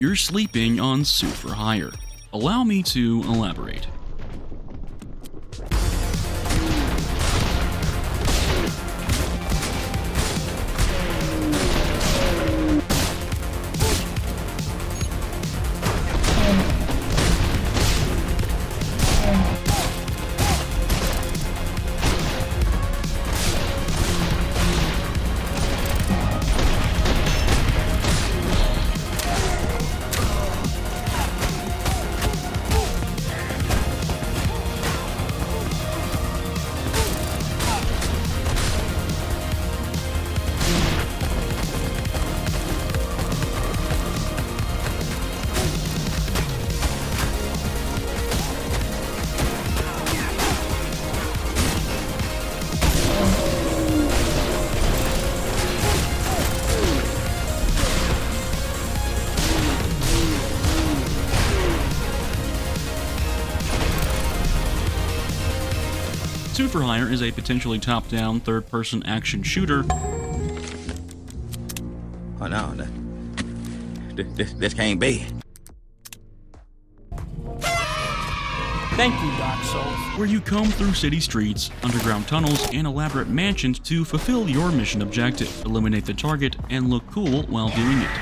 You're sleeping on suit for hire. Allow me to elaborate. Suit for Hire is a potentially top-down, third-person action shooter. Oh no, this can't be. Thank you, Dark Souls. Where you comb through city streets, underground tunnels, and elaborate mansions to fulfill your mission objective, eliminate the target, and look cool while doing it.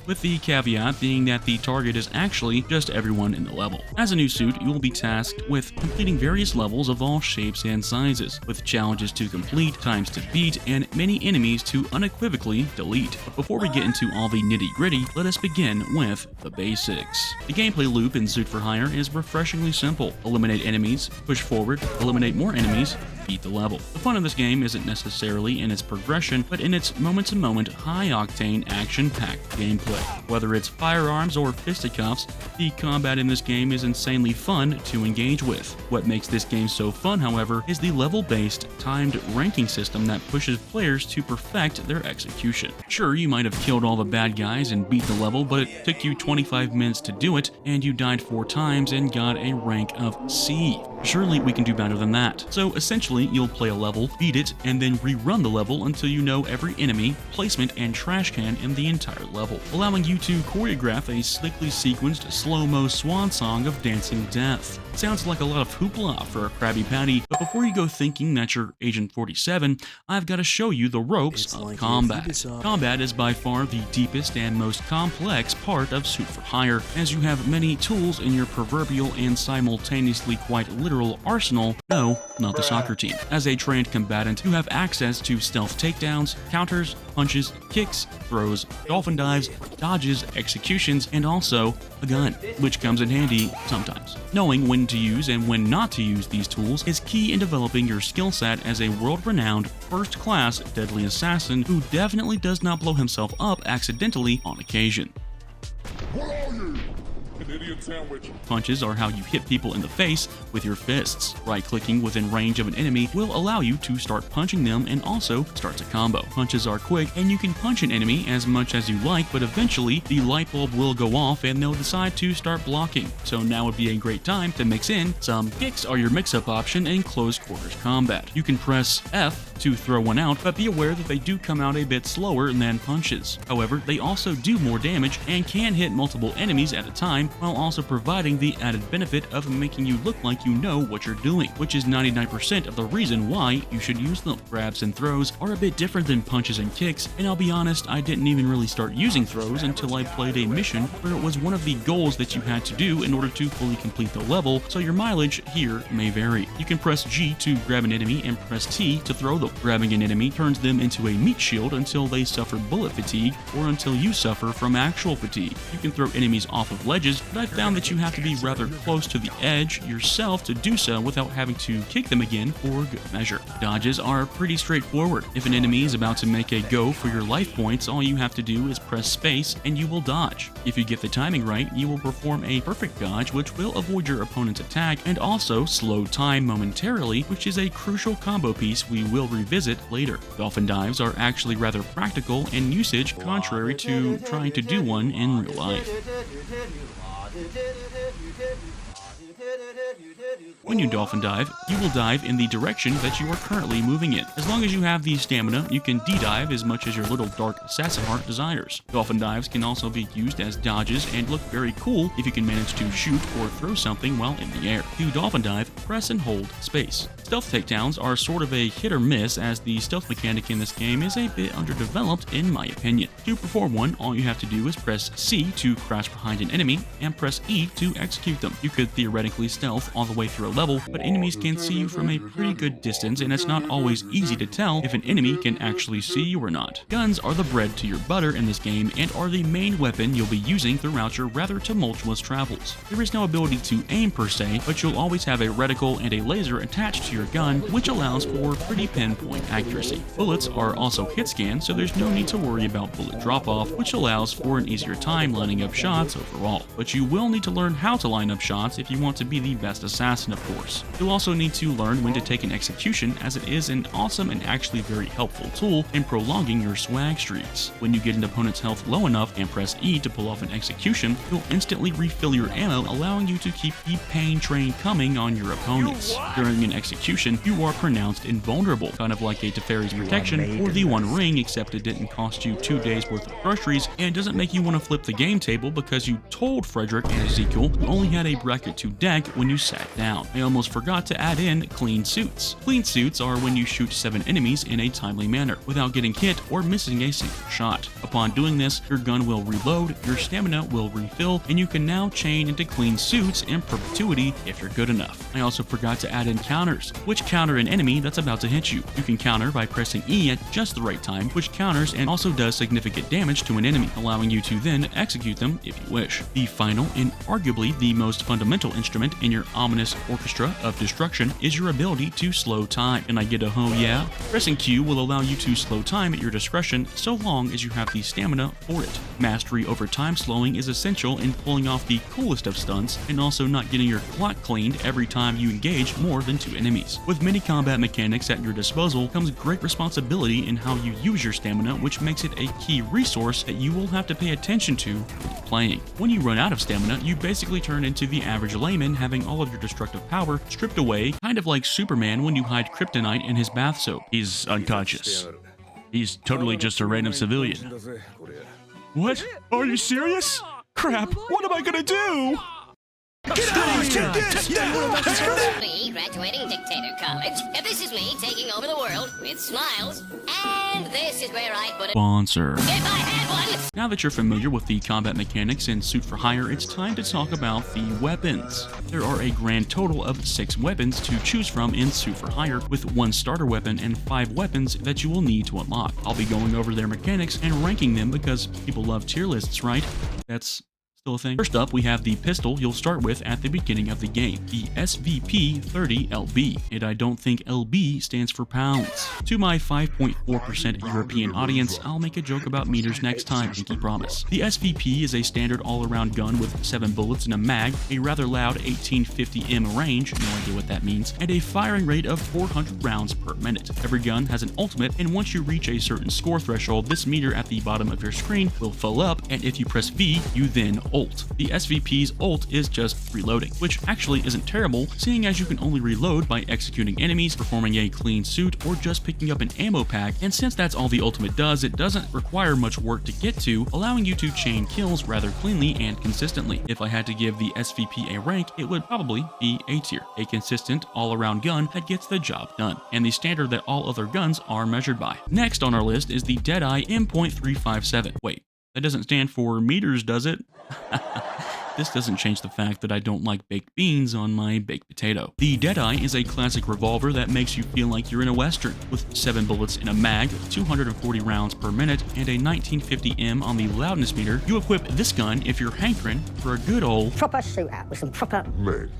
With the caveat being that the target is actually just everyone in the level. As a new suit, you will be tasked with completing various levels of all shapes and sizes, with challenges to complete, times to beat, and many enemies to unequivocally delete. But before we get into all the nitty-gritty, let us begin with the basics. The gameplay loop in Suit for Hire is refreshingly simple. Eliminate enemies, push forward, eliminate more enemies, beat the level. The fun of this game isn't necessarily in its progression, but in its moment-to-moment, high-octane, action-packed gameplay. Whether it's firearms or fisticuffs, the combat in this game is insanely fun to engage with. What makes this game so fun, however, is the level-based, timed ranking system that pushes players to perfect their execution. Sure, you might have killed all the bad guys and beat the level, but it took you 25 minutes to do it, and you died 4 times and got a rank of C. Surely we can do better than that. So essentially, you'll play a level, beat it, and then rerun the level until you know every enemy, placement, and trash can in the entire level, allowing you to choreograph a slickly sequenced slow-mo swan song of dancing death. Sounds like a lot of hoopla for a Krabby Patty, but before you go thinking that you're Agent 47, I've got to show you the ropes of combat. Combat is by far the deepest and most complex part of Suit for Hire, as you have many tools in your proverbial and simultaneously quite literal arsenal. No, not the soccer team. As a trained combatant, you have access to stealth takedowns, counters, punches, kicks, throws, dolphin dives, dodges, executions, and also a gun, which comes in handy sometimes. Knowing when to use and when not to use these tools is key in developing your skill set as a world-renowned, first-class deadly assassin who definitely does not blow himself up accidentally on occasion. What are you? An idiot sandwich. Punches are how you hit people in the face with your fists. Right-clicking within range of an enemy will allow you to start punching them and also starts a combo. Punches are quick, and you can punch an enemy as much as you like, but eventually the light bulb will go off and they'll decide to start blocking. So now would be a great time to mix in some kicks are your mix-up option in close quarters combat. You can press F to throw one out, but be aware that they do come out a bit slower than punches. However, they also do more damage and can hit multiple enemies at a time, while also providing the added benefit of making you look like you know what you're doing, which is 99% of the reason why you should use them. Grabs and throws are a bit different than punches and kicks, and I'll be honest, I didn't even really start using throws until I played a mission where it was one of the goals that you had to do in order to fully complete the level, so your mileage here may vary. You can press G to grab an enemy and press T to throw them. Grabbing an enemy turns them into a meat shield until they suffer bullet fatigue or until you suffer from actual fatigue. You can throw enemies off of ledges, but I found that you have to be rather close to the edge yourself to do so without having to kick them again for good measure. Dodges are pretty straightforward. If an enemy is about to make a go for your life points, all you have to do is press space and you will dodge. If you get the timing right, you will perform a perfect dodge which will avoid your opponent's attack and also slow time momentarily, which is a crucial combo piece we will revisit later. Dolphin dives are actually rather practical in usage, contrary to trying to do one in real life. When you dolphin dive, you will dive in the direction that you are currently moving in. As long as you have the stamina, you can de-dive as much as your little dark assassin heart desires. Dolphin dives can also be used as dodges and look very cool if you can manage to shoot or throw something while in the air. To dolphin dive, press and hold space. Stealth takedowns are sort of a hit or miss, as the stealth mechanic in this game is a bit underdeveloped in my opinion. To perform one, all you have to do is press C to crouch behind an enemy and press E to execute them. You could theoretically stealth all the way through a level, but enemies can see you from a pretty good distance, and it's not always easy to tell if an enemy can actually see you or not. Guns are the bread to your butter in this game and are the main weapon you'll be using throughout your rather tumultuous travels. There is no ability to aim per se, but you'll always have a reticle and a laser attached to your gun, which allows for pretty pinpoint accuracy. Bullets are also hit scanned, so there's no need to worry about bullet drop-off, which allows for an easier time lining up shots overall. But you will need to learn how to line up shots if you want to be the best assassin, of course. You'll also need to learn when to take an execution, as it is an awesome and actually very helpful tool in prolonging your swag streaks. When you get an opponent's health low enough and press E to pull off an execution, you'll instantly refill your ammo, allowing you to keep the pain train coming on your opponents. During an execution, you are pronounced invulnerable, kind of like a Teferi's protection or the One Ring, except it didn't cost you 2 days worth of groceries and doesn't make you want to flip the game table because you told Frederick and Ezekiel you only had a bracket to deck when you sat down. I almost forgot to add in clean suits. Clean suits are when you shoot 7 enemies in a timely manner without getting hit or missing a single shot. Upon doing this, your gun will reload, your stamina will refill, and you can now chain into clean suits in perpetuity if you're good enough. I also forgot to add in counters, which counter an enemy that's about to hit you. You can counter by pressing E at just the right time, which counters and also does significant damage to an enemy, allowing you to then execute them if you wish. The final and arguably the most fundamental instrument in your ominous orchestra of destruction is your ability to slow time. And I get a oh yeah? Pressing Q will allow you to slow time at your discretion so long as you have the stamina for it. Mastery over time slowing is essential in pulling off the coolest of stunts and also not getting your clock cleaned every time you engage more than 2 enemies. With many combat mechanics at your disposal comes great responsibility in how you use your stamina, which makes it a key resource that you will have to pay attention to when playing. When you run out of stamina, you basically turn into the average layman, having all of your destructive power stripped away, kind of like Superman when you hide kryptonite in his bath soap. He's unconscious. He's totally just a random civilian. What? Are you serious? Crap, what am I gonna do? Get out of here! Graduating Dictator College. And this is me taking over the world with smiles. And this is where I put it. Sponsor. If I had one! Now that you're familiar with the combat mechanics in Suit for Hire, it's time to talk about the weapons. There are a grand total of 6 weapons to choose from in Suit for Hire, with 1 starter weapon and 5 weapons that you will need to unlock. I'll be going over their mechanics and ranking them because people love tier lists, right? That's still a thing. First up, we have the pistol you'll start with at the beginning of the game, the SVP-30LB, and I don't think LB stands for pounds. To my 5.4% European audience, I'll make a joke about meters next time, pinky promise. The SVP is a standard all-around gun with 7 bullets in a mag, a rather loud 1850M range, no idea what that means, and a firing rate of 400 rounds per minute. Every gun has an ultimate, and once you reach a certain score threshold, this meter at the bottom of your screen will fill up, and if you press V, you then ult. The SVP's ult is just reloading, which actually isn't terrible, seeing as you can only reload by executing enemies, performing a clean suit, or just picking up an ammo pack, and since that's all the ultimate does, it doesn't require much work to get to, allowing you to chain kills rather cleanly and consistently. If I had to give the SVP a rank, it would probably be A tier, a consistent, all-around gun that gets the job done, and the standard that all other guns are measured by. Next on our list is the Deadeye M.357. Wait, that doesn't stand for meters, does it? This doesn't change the fact that I don't like baked beans on my baked potato. The Deadeye is a classic revolver that makes you feel like you're in a western. With 7 bullets in a mag, 240 rounds per minute, and a 1950M on the loudness meter, you equip this gun if you're hankering for a good old proper shootout with some proper Men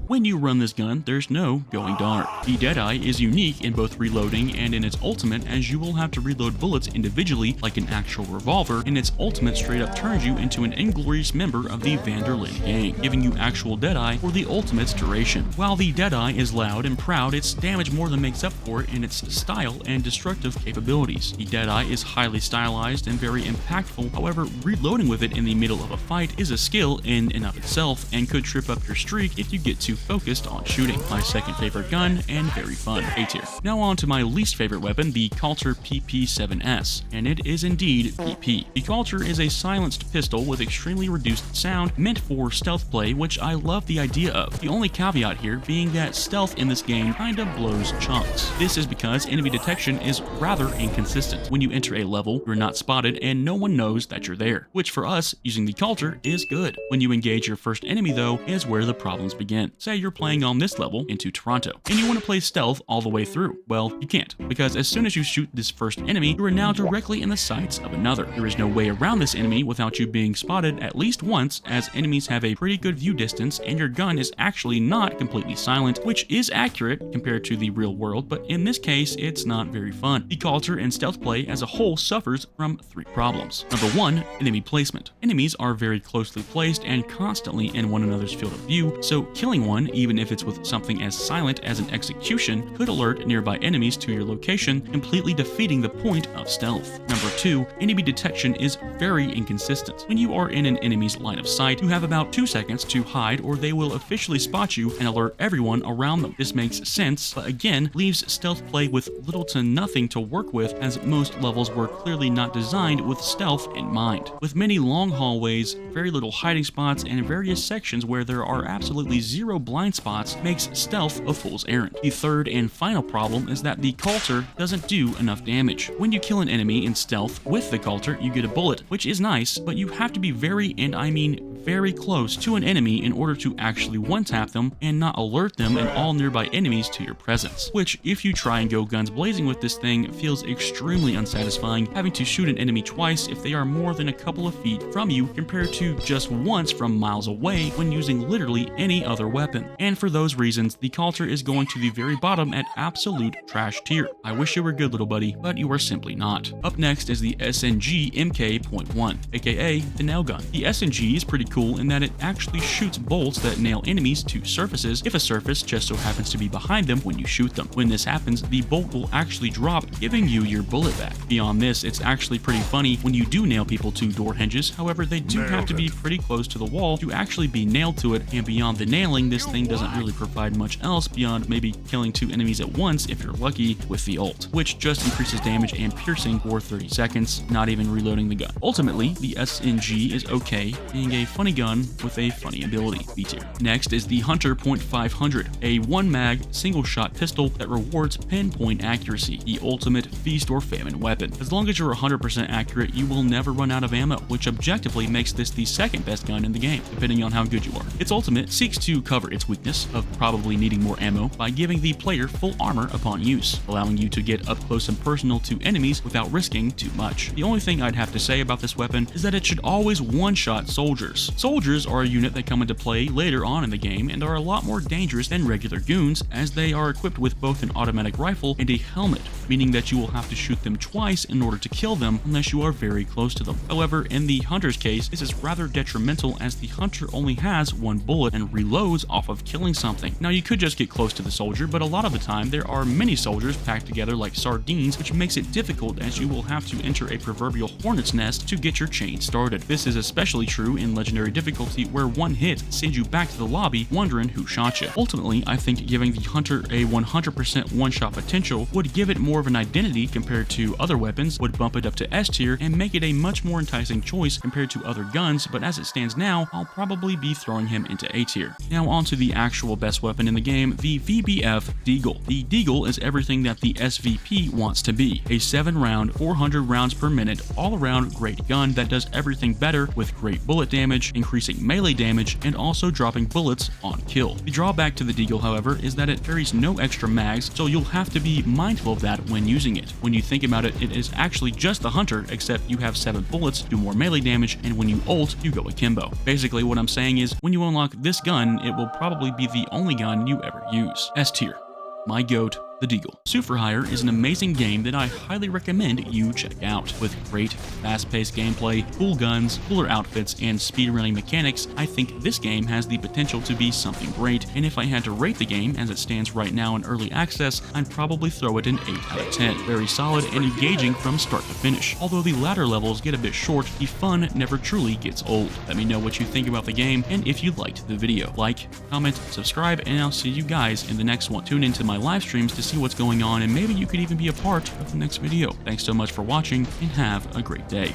When you run this gun, there's no going dark. The Deadeye is unique in both reloading and in its ultimate, as you will have to reload bullets individually like an actual revolver, and its ultimate straight up turns you into an inglorious member of the Vanderlyn gang, giving you actual Deadeye for the ultimate's duration. While the Deadeye is loud and proud, its damage more than makes up for it in its style and destructive capabilities. The Deadeye is highly stylized and very impactful, however, reloading with it in the middle of a fight is a skill in and of itself and could trip up your streak if you get too focused on shooting. My second favorite gun and very fun, A tier. Now on to my least favorite weapon, the Coulter PP7S, and it is indeed PP. The Coulter is a silenced pistol with extremely reduced sound meant for stealth play, which I love the idea of. The only caveat here being that stealth in this game kinda blows chunks. This is because enemy detection is rather inconsistent. When you enter a level, you're not spotted and no one knows that you're there, which for us, using the Coulter is good. When you engage your first enemy though, is where the problems begin. Say you're playing on this level into Toronto, and you want to play stealth all the way through. Well, you can't, because as soon as you shoot this first enemy, you are now directly in the sights of another. There is no way around this enemy without you being spotted at least once, as enemies have a pretty good view distance and your gun is actually not completely silent, which is accurate compared to the real world, but in this case, it's not very fun. The Coulter and stealth play as a whole suffers from 3 problems. Number 1, enemy placement. Enemies are very closely placed and constantly in one another's field of view, so killing one, even if it's with something as silent as an execution, could alert nearby enemies to your location, completely defeating the point of stealth. Number 2, enemy detection is very inconsistent. When you are in an enemy's line of sight, you have about 2 seconds to hide or they will officially spot you and alert everyone around them. This makes sense, but again, leaves stealth play with little to nothing to work with, as most levels were clearly not designed with stealth in mind. With many long hallways, very little hiding spots, and various sections where there are absolutely zero blind spots makes stealth a fool's errand. The third and final problem is that the Coulter doesn't do enough damage. When you kill an enemy in stealth with the Coulter, you get a bullet, which is nice, but you have to be very, and I mean very close to an enemy in order to actually one-tap them and not alert them and all nearby enemies to your presence, which if you try and go guns blazing with this thing feels extremely unsatisfying, having to shoot an enemy twice if they are more than a couple of feet from you compared to just once from miles away when using literally any other weapon. And for those reasons, the Coulter is going to the very bottom at absolute trash tier. I wish you were good, little buddy, but you are simply not. Up next is the SNG MK.1, aka the nail gun. The SNG is pretty cool in that it actually shoots bolts that nail enemies to surfaces if a surface just so happens to be behind them when you shoot them. When this happens, the bolt will actually drop, giving you your bullet back. Beyond this, it's actually pretty funny when you do nail people to door hinges, however they do have to be pretty close to the wall to actually be nailed to it, and beyond the nailing, this thing doesn't really provide much else beyond maybe killing 2 enemies at once if you're lucky with the ult, which just increases damage and piercing for 30 seconds, not even reloading the gun. Ultimately, the SNG is okay, being a funny gun with a funny ability, B tier. Next is the Hunter .500, a 1-mag single-shot pistol that rewards pinpoint accuracy, the ultimate feast or famine weapon. As long as you're 100% accurate, you will never run out of ammo, which objectively makes this the second best gun in the game, depending on how good you are. Its ultimate seeks to cover its weakness of probably needing more ammo by giving the player full armor upon use, allowing you to get up close and personal to enemies without risking too much. The only thing I'd have to say about this weapon is that it should always one-shot soldiers. Soldiers are a unit that come into play later on in the game and are a lot more dangerous than regular goons, as they are equipped with both an automatic rifle and a helmet, meaning that you will have to shoot them twice in order to kill them unless you are very close to them. However, in the Hunter's case, this is rather detrimental as the Hunter only has 1 bullet and reloads off of killing something. Now you could just get close to the soldier, but a lot of the time there are many soldiers packed together like sardines, which makes it difficult as you will have to enter a proverbial hornet's nest to get your chain started. This is especially true in legendary difficulty, where 1 hit sends you back to the lobby wondering who shot you. Ultimately, I think giving the Hunter a 100% one-shot potential would give it more of an identity compared to other weapons, would bump it up to S tier, and make it a much more enticing choice compared to other guns, but as it stands now, I'll probably be throwing him into A tier. Now on to the actual best weapon in the game, the VBF Deagle. The Deagle is everything that the SVP wants to be, a 7-round, 400 rounds per minute, all-around great gun that does everything better with great bullet damage, increasing melee damage, and also dropping bullets on kill. The drawback to the Deagle, however, is that it carries no extra mags, so you'll have to be mindful of that when using it. When you think about it, it is actually just the hunter, except you have 7 bullets, do more melee damage, and when you ult, you go akimbo. Basically, what I'm saying is, when you unlock this gun, it will probably be the only gun you ever use. S tier. My GOAT, the Deagle. Suit for Hire is an amazing game that I highly recommend you check out. With great, fast-paced gameplay, cool guns, cooler outfits, and speedrunning mechanics, I think this game has the potential to be something great, and if I had to rate the game as it stands right now in early access, I'd probably throw it an 8 out of 10. Very solid and engaging from start to finish. Although the latter levels get a bit short, the fun never truly gets old. Let me know what you think about the game, and if you liked the video. Like, comment, subscribe, and I'll see you guys in the next one. Tune into my live streams to see what's going on, and maybe you could even be a part of the next video. Thanks so much for watching, and have a great day.